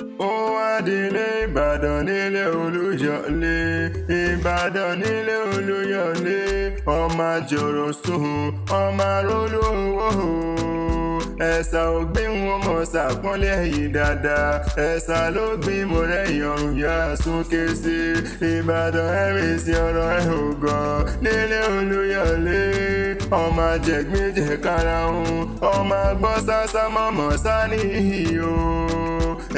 Ó wá dilé Ìbàdàn nílé Olúyọ̀lé, Ìbàdàn nílé Olúyọ̀lé, ọmọ àjòrò sùn, ọmọ Arolu owó. Ẹ̀sà Ogbin wọn mọ̀ ṣàpọ́nlé yìí dáadáa, ẹ̀sà ló gbin mo rẹ̀yìn ọ̀run yá súnké sí. Ìbàdàn ẹ̀rìn sí ọ̀rọ̀ ẹ̀ ò gan nílé Olúyọ̀lé, ọmọ àjẹgbẹ́jẹ karahun, ọmọ agbọ́ sásá mọ̀mọ́ sáni ìhìyò.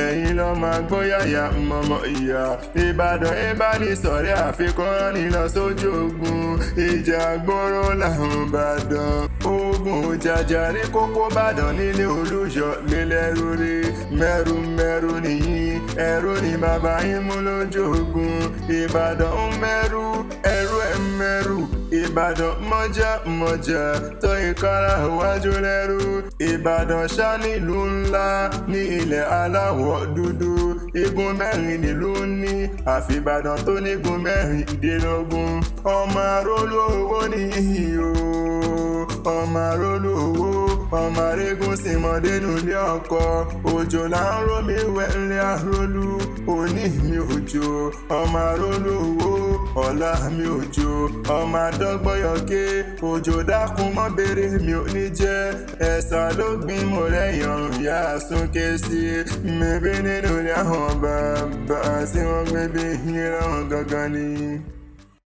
Ẹ̀yin lọ máa gbọ́ yàyà mọ̀mọ́ ìyá. Ìbàdàn ìbánisọ̀rẹ́ àfikún ránni lọ sójú ogun, ìjà gbòòrò làwọn Ìbàdàn. Ogun jàjà ní kókó Ìbàdàn nílé Olúyọ̀lé lẹ́rú rí. Mẹ́rù nìyí, ẹrú ni bàbá yín mú lójú ogun. Ìbàdàn ń mẹ́rù, ẹrú ẹ̀ mẹ́rù. Ìbàdàn mọ́jà tó ìkárà wájú lẹ́rú. Ìbàdàn ṣá nílùú ńlá ní ilẹ̀ aláwọ̀ dúdú. Igun mẹ́rin nílùú ní, àfi Ìbàdàn tó nígun mẹ́rìndínlógún. Ọmọ Arolu owó nìyí o, ọmọ Arolu owó, ọmọ arégún sì mọ̀dénú ilé ọkọ. Òjò là ń rómi wẹ̀ ńlẹ̀ Arolu, òní mi òjò. Ọmọ Arolu owó, ọ̀la mi òjò. Ọmọ adọ́gbọ́yọ̀ké, òjò dákun mọ́ béèrè mi ò ní jẹ́. Ẹ̀sà ló gbin mo rẹ̀yìn ọ̀run yá súnké sí. Mẹ́bí nínú ilé àwọn bàbá tí wọ́n gbé bí yín rán gangan ni.